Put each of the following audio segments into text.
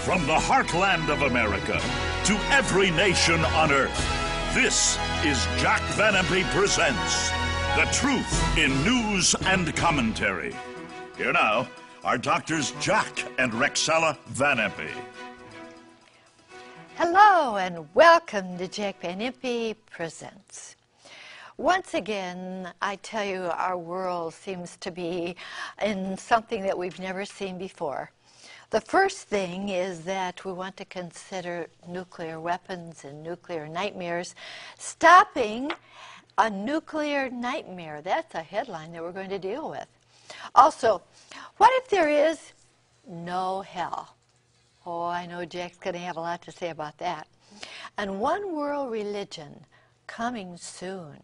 From the heartland of America to every nation on earth, this is Jack Van Impe Presents The Truth in News and Commentary. Here now are Doctors Jack and Rexella Van Impe. Hello and welcome to Jack Van Impe Presents. Once again, I tell you, our world seems to be in something that we've never seen before. The first thing is that we want to consider nuclear weapons and nuclear nightmares. Stopping a nuclear nightmare. That's a headline that we're going to deal with. Also, what if there is no hell? Oh, I know Jack's going to have a lot to say about that. And one world religion coming soon.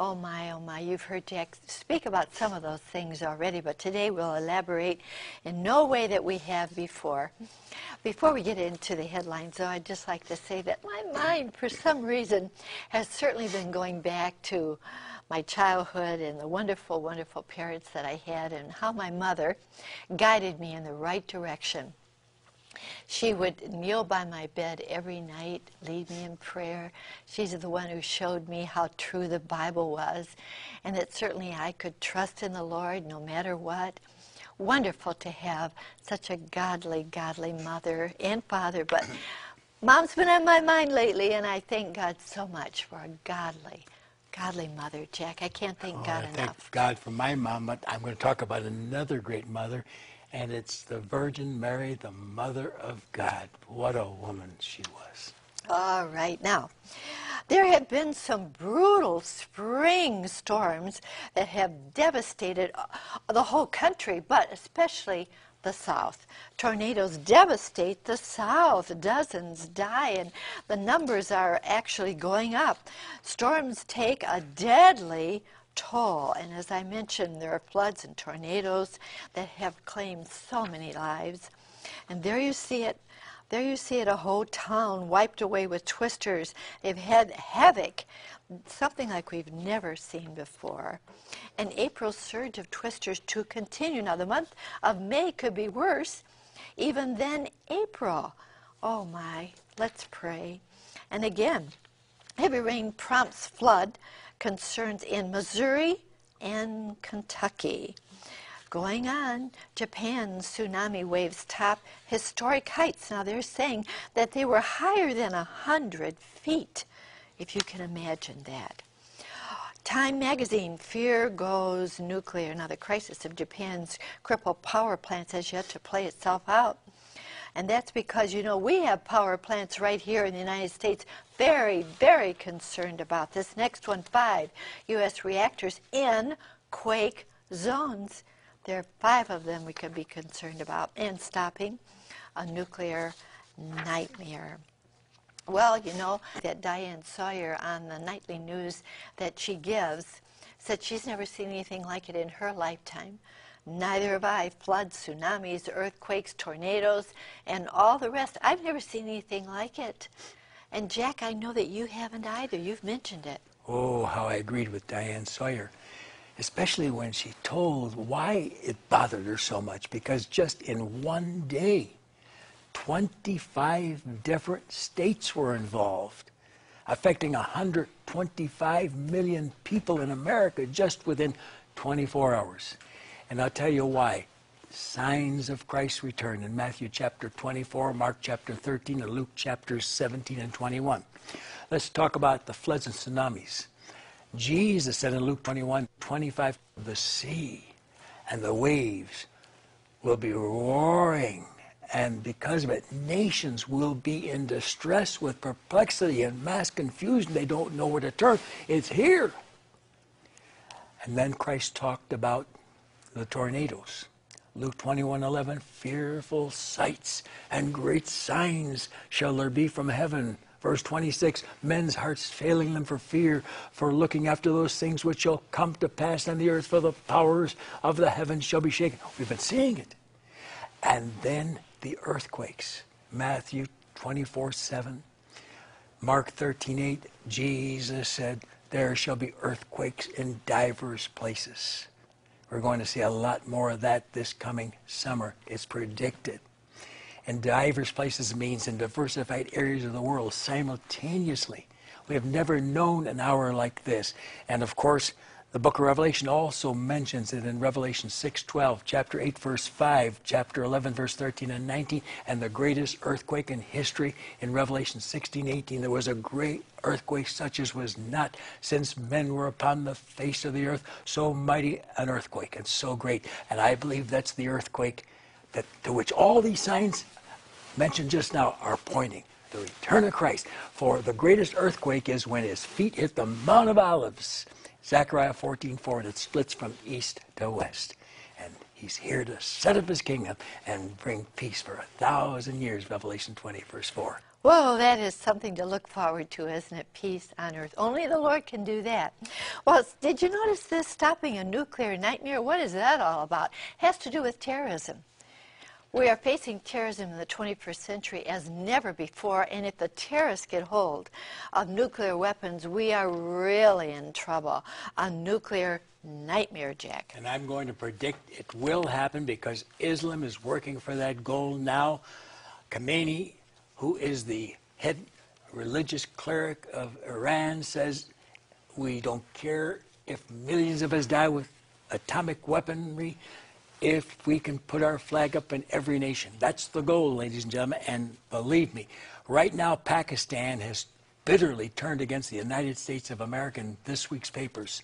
Oh my, you've heard Jack speak about some of those things already, but today we'll elaborate in no way that we have before. Before we get into the headlines, though, I'd just like to say that my mind, for some reason, has certainly been going back to my childhood and the wonderful, wonderful parents that I had and how my mother guided me in the right direction. She would kneel by my bed every night, lead me in prayer. She's the one who showed me how true the Bible was, and that certainly I could trust in the Lord no matter what. Wonderful to have such a godly, godly mother and father, but Mom's been on my mind lately, and I thank God so much for a godly mother, Jack. I can't thank God enough. Thank God for my mom, but I'm going to talk about another great mother, and it's the Virgin Mary, the Mother of God. What a woman she was. All right. Now, there have been some brutal spring storms that have devastated the whole country, but especially the South. Tornadoes devastate the South. Dozens die, and the numbers are actually going up. Storms take a deadly toll, and as I mentioned, there are floods and tornadoes that have claimed so many lives. And there you see it. There you see it, a whole town wiped away with twisters. They've had havoc, something like we've never seen before. And April's surge of twisters to continue. Now, the month of May could be worse even than April. Oh my, let's pray. And again, heavy rain prompts flood concerns in Missouri and Kentucky. Going on, Japan's tsunami waves top historic heights. Now they're saying that they were higher than 100 feet, if you can imagine that. Time magazine, fear goes nuclear. Now the crisis of Japan's crippled power plants has yet to play itself out. And that's because, you know, we have power plants right here in the United States. Very, very concerned about this. Next one, 5 U.S. reactors in quake zones. There are 5 of them we could be concerned about. And stopping a nuclear nightmare. Well, you know, that Diane Sawyer on the nightly news that she gives said she's never seen anything like it in her lifetime. Neither have I. Floods, tsunamis, earthquakes, tornadoes, and all the rest. I've never seen anything like it. And Jack, I know that you haven't either. You've mentioned it. Oh, how I agreed with Diane Sawyer, especially when she told why it bothered her so much, because just in one day, 25 different states were involved, affecting 125 million people in America just within 24 hours. And I'll tell you why. Signs of Christ's return in Matthew chapter 24, Mark chapter 13, and Luke chapters 17 and 21. Let's talk about the floods and tsunamis. Jesus said in Luke 21:25, the sea and the waves will be roaring, and because of it, nations will be in distress with perplexity and mass confusion. They don't know where to turn. It's here. And then Christ talked about the tornadoes. Luke 21:11, fearful sights and great signs shall there be from heaven. Verse 26, men's hearts failing them for fear, for looking after those things which shall come to pass on the earth, for the powers of the heavens shall be shaken. We've been seeing it. And then the earthquakes. Matthew 24:7, Mark 13:8, Jesus said, there shall be earthquakes in divers places. We're going to see a lot more of that this coming summer. It's predicted. in diverse places means in diversified areas of the world simultaneously. We have never known an hour like this. And of course, the book of Revelation also mentions it in Revelation 6:12, chapter 8, verse 5, chapter 11, verse 13 and 19, and the greatest earthquake in history in Revelation 16:18. There was a great earthquake such as was not since men were upon the face of the earth, so mighty an earthquake and so great. And I believe that's the earthquake to which all these signs mentioned just now are pointing. The return of Christ. For the greatest earthquake is when his feet hit the Mount of Olives. Zechariah 14:4, and it splits from east to west. And he's here to set up his kingdom and bring peace for 1,000 years, Revelation 20, verse 4. Whoa, that is something to look forward to, isn't it? Peace on earth. Only the Lord can do that. Well, did you notice this? Stopping a nuclear nightmare? What is that all about? It has to do with terrorism. We are facing terrorism in the 21st century as never before, and if the terrorists get hold of nuclear weapons, we are really in trouble. A nuclear nightmare, Jack. And I'm going to predict it will happen because Islam is working for that goal now. Khomeini, who is the head religious cleric of Iran, says we don't care if millions of us die with atomic weaponry, if we can put our flag up in every nation. That's the goal, ladies and gentlemen, and believe me, right now Pakistan has bitterly turned against the United States of America in this week's papers,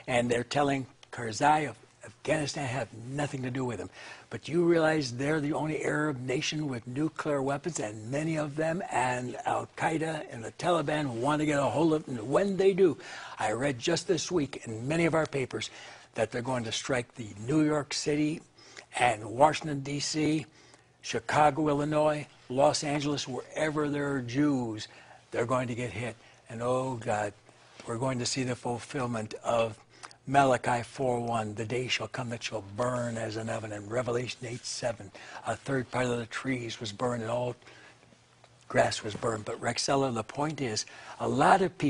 and they're telling Karzai of Afghanistan have nothing to do with them. But you realize they're the only Arab nation with nuclear weapons, and many of them and Al-Qaeda and the Taliban want to get a hold of it, and when they do, I read just this week in many of our papers that they're going to strike the New York City and Washington, D.C., Chicago, Illinois, Los Angeles, wherever there are Jews, they're going to get hit. And oh God, we're going to see the fulfillment of Malachi 4:1, the day shall come that shall burn as an oven, and Revelation 8:7, a third part of the trees was burned and all grass was burned. But Rexella, the point is, a lot of people